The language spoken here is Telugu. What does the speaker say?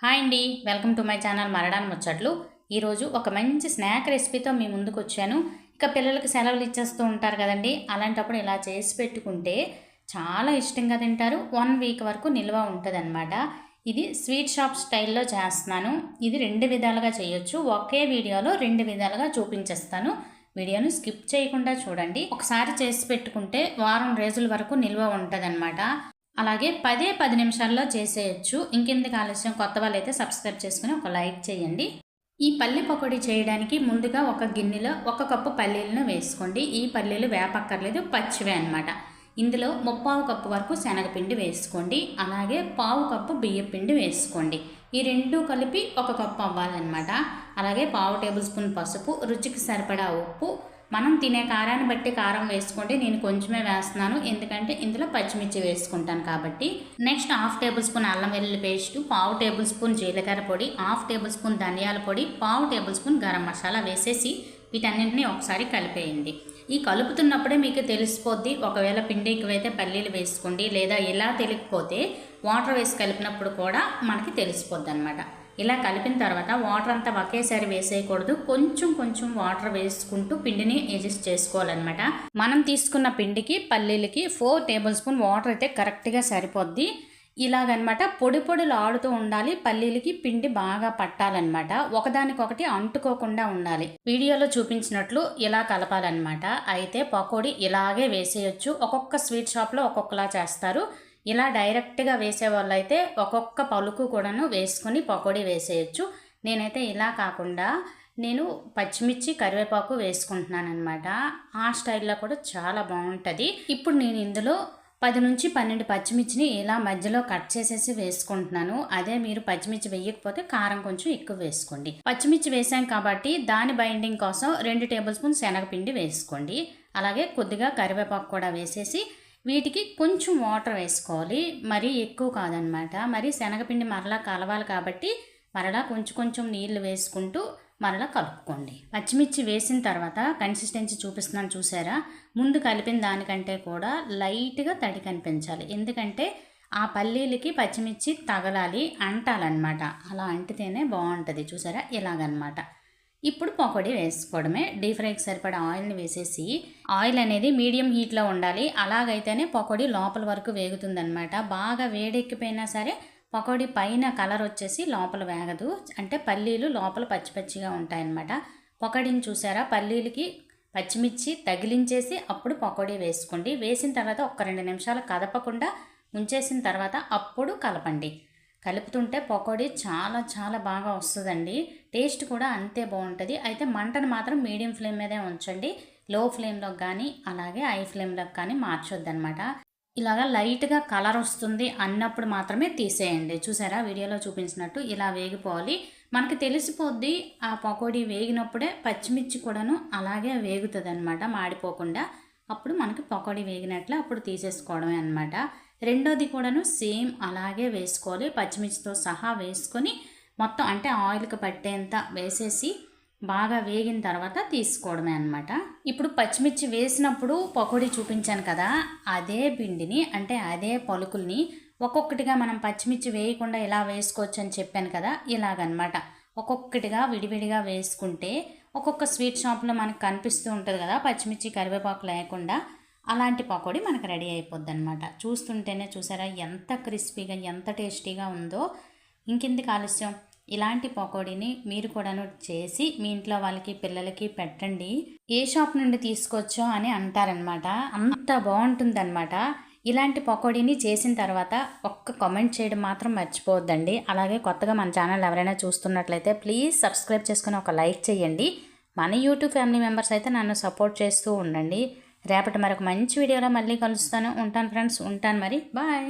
హాయ్ అండి, వెల్కమ్ టు మై ఛానల్ మరడాన్ ముచ్చట్లు. ఈరోజు ఒక మంచి స్నాక్ రెసిపీతో మీ ముందుకు వచ్చాను. ఇక పిల్లలకి సెలవులు ఇచ్చేస్తూ ఉంటారు కదండి, అలాంటప్పుడు ఇలా చేసి పెట్టుకుంటే చాలా ఇష్టంగా తింటారు. 1 వీక్ వరకు నిల్వ ఉంటుంది అనమాట. ఇది స్వీట్ షాప్ స్టైల్లో చేస్తున్నాను. ఇది 2 విధాలుగా చేయొచ్చు. ఒకే వీడియోలో 2 విధాలుగా చూపించేస్తాను. వీడియోను స్కిప్ చేయకుండా చూడండి. ఒకసారి చేసి పెట్టుకుంటే వారం రోజుల వరకు నిల్వ ఉంటుంది అనమాట. అలాగే 10 నిమిషాల్లో చేసేయచ్చు. ఇంకెందుకు ఆలస్యం, కొత్త వాళ్ళైతే సబ్స్క్రైబ్ చేసుకుని ఒక లైక్ చేయండి. ఈ పల్లి పకోడీ చేయడానికి ముందుగా ఒక గిన్నెలో 1 కప్పు పల్లీలను వేసుకోండి. ఈ పల్లీలు వేపక్కర్లేదు, పచ్చివే అనమాట. ఇందులో 3/4 కప్పు వరకు శనగపిండి వేసుకోండి. అలాగే 1/4 కప్పు బియ్యం పిండి వేసుకోండి. ఈ 2 కలిపి 1 కప్పు అవ్వాలన్నమాట. అలాగే 1/2 టేబుల్ స్పూన్ పసుపు, రుచికి సరిపడా ఉప్పు. మనం తినే కారాన్ని బట్టి కారం వేసుకోండి. నేను కొంచెమే వేస్తున్నాను, ఎందుకంటే ఇందులో పచ్చిమిర్చి వేసుకుంటాను కాబట్టి. నెక్స్ట్ 1/2 టేబుల్ స్పూన్ అల్లం వెల్లుల్లి పేస్టు, 1/2 టేబుల్ స్పూన్ జీలకర్ర పొడి, 1/2 టేబుల్ స్పూన్ ధనియాల పొడి, 1/2 టేబుల్ స్పూన్ గరం మసాలా వేసేసి వీటన్నింటినీ ఒకసారి కలిపేయండి. ఈ కలుపుతున్నప్పుడే మీకు తెలిసిపోద్ది. ఒకవేళ పిండి ఎక్కువైతే పల్లీలు వేసుకోండి, లేదా ఇలా తెలియకపోతే వాటర్ వేసి కలిపినప్పుడు కూడా మనకి తెలిసిపోద్ది అనమాట. ఇలా కలిపిన తర్వాత వాటర్ అంతా ఒకేసారి వేసేయకూడదు. కొంచెం కొంచెం వాటర్ వేసుకుంటూ పిండిని అడ్జస్ట్ చేసుకోవాలన్నమాట. మనం తీసుకున్న పిండికి పల్లీలకి 4 టేబుల్ స్పూన్ వాటర్ అయితే కరెక్ట్గా సరిపోద్ది. ఇలాగనమాట పొడి పొడిలు ఆడుతూ ఉండాలి. పల్లీలకి పిండి బాగా పట్టాలన్నమాట. ఒకదానికొకటి అంటుకోకుండా ఉండాలి. వీడియోలో చూపించినట్లు ఇలా కలపాలన్నమాట. అయితే పకోడీ ఇలాగే వేసేయచ్చు. ఒక్కొక్క స్వీట్ షాప్లో ఒక్కొక్కలా చేస్తారు. ఇలా డైరెక్ట్గా వేసే వాళ్ళు అయితే ఒక్కొక్క పలుకు కూడాను వేసుకొని పకోడీ వేసేయచ్చు. నేనైతే ఇలా కాకుండా నేను పచ్చిమిర్చి కరివేపాకు వేసుకుంటున్నాను అనమాట. ఆ స్టైల్లో కూడా చాలా బాగుంటుంది. ఇప్పుడు నేను ఇందులో 10 నుంచి 12 పచ్చిమిర్చిని ఇలా మధ్యలో కట్ చేసేసి వేసుకుంటున్నాను. అదే మీరు పచ్చిమిర్చి వేయకపోతే కారం కొంచెం ఎక్కువ వేసుకోండి. పచ్చిమిర్చి వేసాం కాబట్టి దాని బైండింగ్ కోసం 2 టేబుల్ స్పూన్ శనగపిండి వేసుకోండి. అలాగే కొద్దిగా కరివేపాకు కూడా వేసేసి వీటికి కొంచెం వాటర్ వేసుకోవాలి. మరీ ఎక్కువ కాదనమాట. మరి శనగపిండి మరలా కలవాలి కాబట్టి మరలా కొంచెం కొంచెం నీళ్లు వేసుకుంటూ మరలా కలుపుకోండి. పచ్చిమిర్చి వేసిన తర్వాత కన్సిస్టెన్సీ చూపిస్తున్నాను చూసారా. ముందు కలిపిన దానికంటే కూడా లైట్గా తడి కనిపించాలి. ఎందుకంటే ఆ పల్లీలకి పచ్చిమిర్చి తగలాలి, అంటాలన్నమాట. అలా అంటితేనే బాగుంటుంది. చూసారా, ఇలాగనమాట. ఇప్పుడు పకోడీ వేసుకోవడమే. డీప్ ఫ్రైకి సరిపడా ఆయిల్ని వేసేసి, ఆయిల్ అనేది మీడియం హీట్లో ఉండాలి. అలాగైతేనే పకోడీ లోపల వరకు వేగుతుందనమాట. బాగా వేడెక్కిపోయినా సరే పకోడీ పైన కలర్ వచ్చేసి లోపల వేగదు. అంటే పల్లీలు లోపల పచ్చి పచ్చిగా ఉంటాయన్నమాట. పకోడీని చూసారా, పల్లీలకి పచ్చిమిర్చి తగిలించేసి అప్పుడు పకోడీ వేసుకోండి. వేసిన తర్వాత 1-2 నిమిషాలు కదపకుండా ఉంచేసిన తర్వాత అప్పుడు కలపండి. కలుపుతుంటే పకోడీ చాలా చాలా బాగా వస్తుందండి. టేస్ట్ కూడా అంతే బాగుంటుంది. అయితే మంటను మాత్రం మీడియం ఫ్లేమ్ మీదే ఉంచండి. లో ఫ్లేమ్లోకి కానీ అలాగే హై ఫ్లేమ్లోకి కానీ మార్చొద్దనమాట. ఇలాగా లైట్గా కలర్ వస్తుంది అన్నప్పుడు మాత్రమే తీసేయండి. చూసారా, వీడియోలో చూపించినట్టు ఇలా వేగిపోవాలి. మనకి తెలిసిపోద్ది ఆ పకోడీ వేగినప్పుడే. పచ్చిమిర్చి కూడాను అలాగే వేగుతుంది అనమాట, మాడిపోకుండా. అప్పుడు మనకి పకోడీ వేగినట్లు అప్పుడు తీసేసుకోవడమే అనమాట. రెండోది కూడాను సేమ్ అలాగే వేసుకోవాలి. పచ్చిమిర్చితో సహా వేసుకొని మొత్తం అంటే ఆయిల్కి పట్టేంత వేసేసి బాగా వేగిన తర్వాత తీసుకోవడమే అనమాట. ఇప్పుడు పచ్చిమిర్చి వేసినప్పుడు పకోడీ చూపించాను కదా, అదే పిండిని అంటే అదే పలుకుల్ని ఒక్కొక్కటిగా మనం పచ్చిమిర్చి వేయకుండా ఇలా వేసుకోవచ్చు అని చెప్పాను కదా, ఇలాగనమాట. ఒక్కొక్కటిగా విడివిడిగా వేసుకుంటే ఒక్కొక్క స్వీట్ షాప్లో మనకు కనిపిస్తూ ఉంటుంది కదా పచ్చిమిర్చి కరివేపాకు లేకుండా. అలాంటి పకోడీ మనకు రెడీ అయిపోద్ది అనమాట. చూస్తుంటేనే చూసారా ఎంత క్రిస్పీగా ఎంత టేస్టీగా ఉందో. ఇంకెందుకు ఆలస్యం, ఇలాంటి పకోడీని మీరు కూడాను చేసి మీ ఇంట్లో వాళ్ళకి పిల్లలకి పెట్టండి. ఏ షాప్ నుండి తీసుకొచ్చో అని అంటారనమాట. అంత బాగుంటుందన్నమాట. ఇలాంటి పకోడీని చేసిన తర్వాత ఒక్క కామెంట్ చేయడం మాత్రం మర్చిపోవద్దండి. అలాగే కొత్తగా మన ఛానల్ ఎవరైనా చూస్తున్నట్లయితే ప్లీజ్ సబ్స్క్రైబ్ చేసుకుని ఒక లైక్ చేయండి. మన యూట్యూబ్ ఫ్యామిలీ మెంబర్స్ అయితే నన్ను సపోర్ట్ చేస్తూ ఉండండి. రేపటి మరొక మంచి వీడియోలో మళ్ళీ కలుస్తాను. ఉంటాను ఫ్రెండ్స్, ఉంటాను మరి, బాయ్.